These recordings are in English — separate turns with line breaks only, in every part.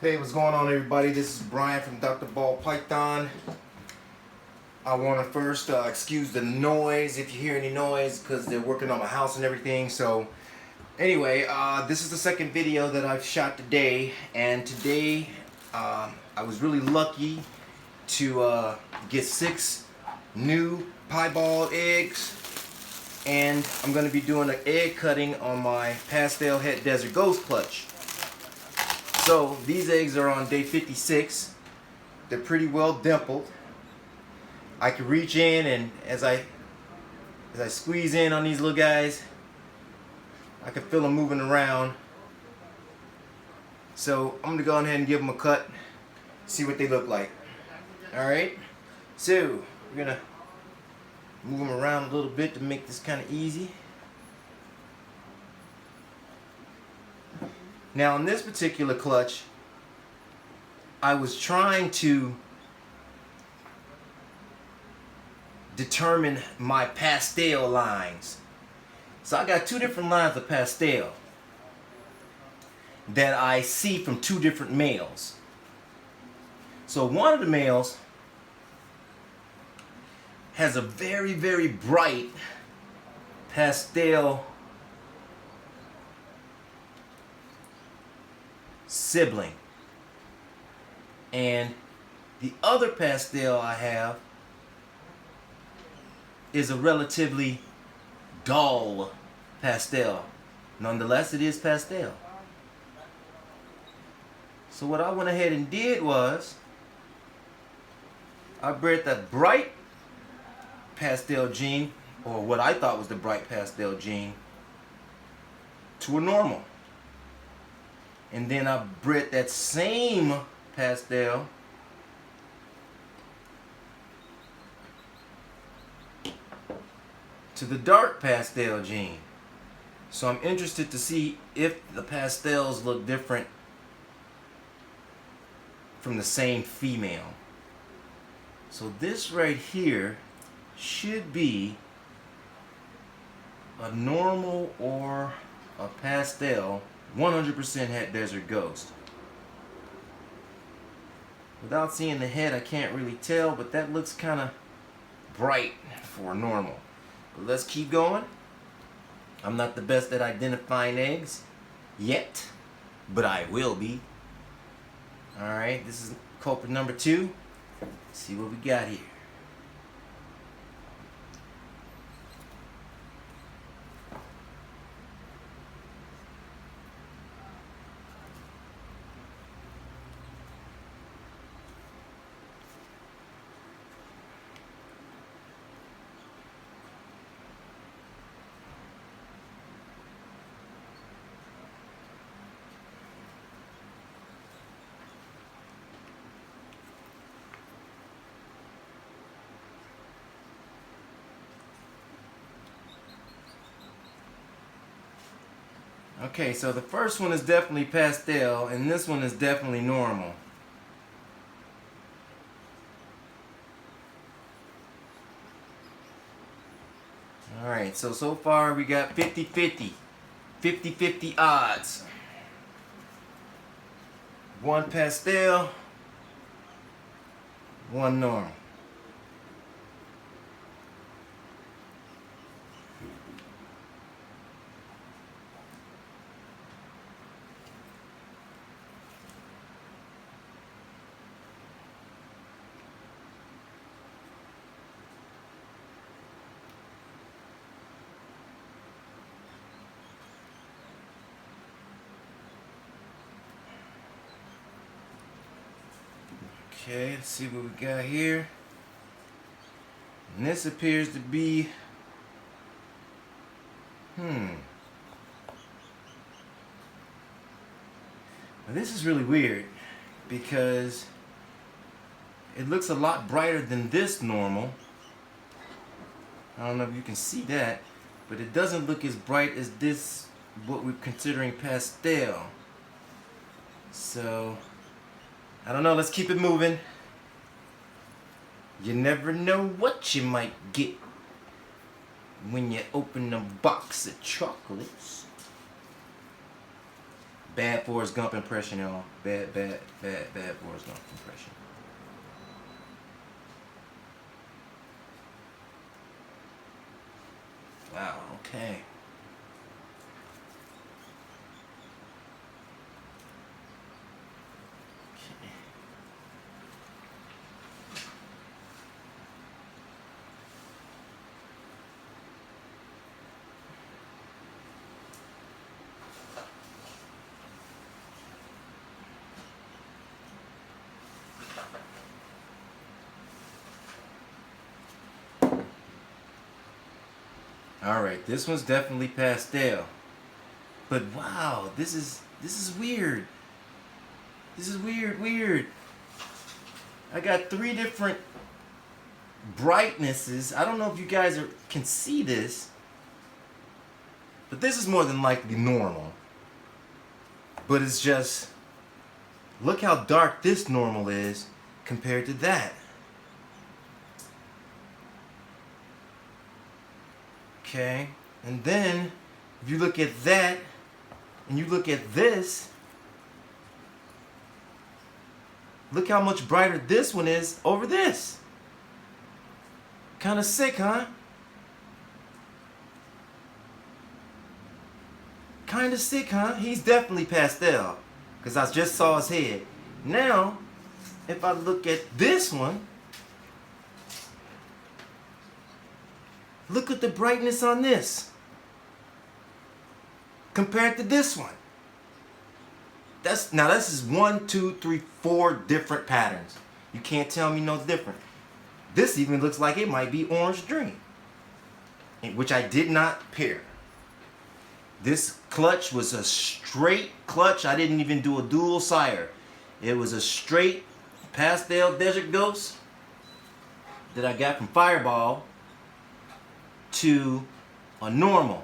Hey, what's going on, everybody? This is Brian from Dr. Ball Python. I want to first excuse the noise if you hear any noise because they're working on my house and everything. So anyway, this is the second video that I've shot today, and today I was really lucky to get 6 new piebald eggs, and I'm going to be doing an egg cutting on my Pastel Het Desert Ghost clutch. So these eggs are on day 56. They're pretty well dimpled. I can reach in, and as I squeeze in on these little guys, I can feel them moving around. So I'm gonna go ahead and give them a cut, see what they look like. All right. So we're gonna move them around a little bit to make this kind of easy. Now in this particular clutch, I was trying to determine my pastel lines. So I got 2 different lines of pastel that I see from 2 different males. So one of the males has a very, very bright pastel sibling, and the other pastel I have is a relatively dull pastel. Nonetheless, it is pastel. So what I went ahead and did was I bred that bright pastel gene, or what I thought was the bright pastel gene, to a normal. And then I bred that same pastel to the dark pastel gene. So I'm interested to see if the pastels look different from the same female. So this right here should be a normal or a pastel 100% Het Desert Ghost. Without seeing the head, I can't really tell, but that looks kind of bright for a normal. But let's keep going. I'm not the best at identifying eggs yet, but I will be. Alright, this is culprit number 2. Let's see what we got here. Okay, so the first one is definitely pastel, and this one is definitely normal. Alright, so far we got 50-50. 50-50 odds. 1 pastel, 1 normal. Okay, let's see what we got here. And this appears to be, now this is really weird because it looks a lot brighter than this normal. I don't know if you can see that, but it doesn't look as bright as this, what we're considering pastel. So I don't know, let's keep it moving. You never know what you might get when you open a box of chocolates. Bad Forrest Gump impression, y'all. Bad Forrest Gump impression. Wow, okay. Alright, this one's definitely pastel. But wow, this is weird. This is weird. I got 3 different brightnesses. I don't know if you guys can see this, but this is more than likely normal. But it's just, look how dark this normal is compared to that. Okay, and then if you look at that and you look at this, look how much brighter this one is over this. Kind of sick, huh? Kind of sick, huh? He's definitely pastel, because I just saw his head. Now, if I look at this one, look at the brightness on this compared to this one. Now this is 1, 2, 3, 4 different patterns. You can't tell me no different. This even looks like it might be Orange Dream, which I did not pair. This clutch was a straight clutch. I didn't even do a dual sire. It was a straight Pastel Desert Ghost that I got from Fireball to a normal.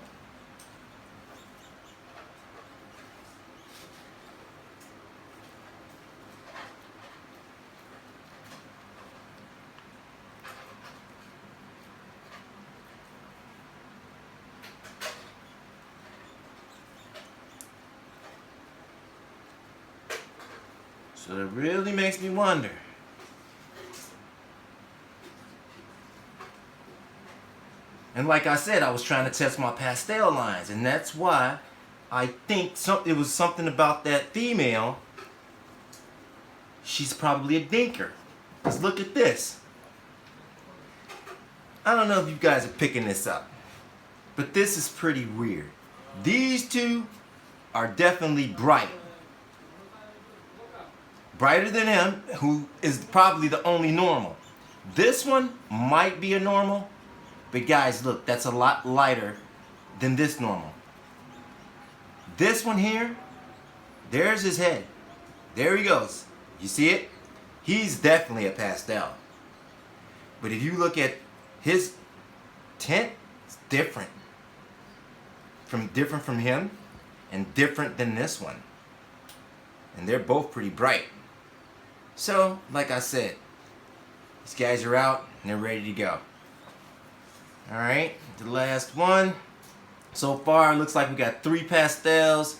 So it really makes me wonder. And like I said, I was trying to test my pastel lines, and that's why I think it was something about that female. She's probably a dinker. Because look at this. I don't know if you guys are picking this up, but this is pretty weird. These two are definitely bright. Brighter than him, who is probably the only normal. This one might be a normal, but guys, look, that's a lot lighter than this normal. This one here, there's his head. There he goes. You see it? He's definitely a pastel. But if you look at his tint, it's different. Different from him and different than this one. And they're both pretty bright. So, like I said, these guys are out and they're ready to go. Alright, the last one. So far, it looks like we got 3 pastels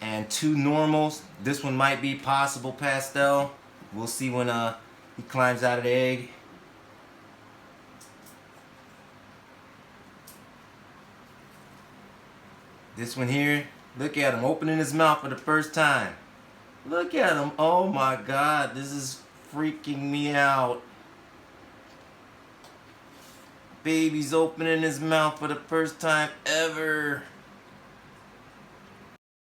and 2 normals. This one might be possible pastel. We'll see when he climbs out of the egg. This one here, look at him opening his mouth for the first time. Look at him. Oh my God, this is freaking me out. Baby's opening his mouth for the first time ever.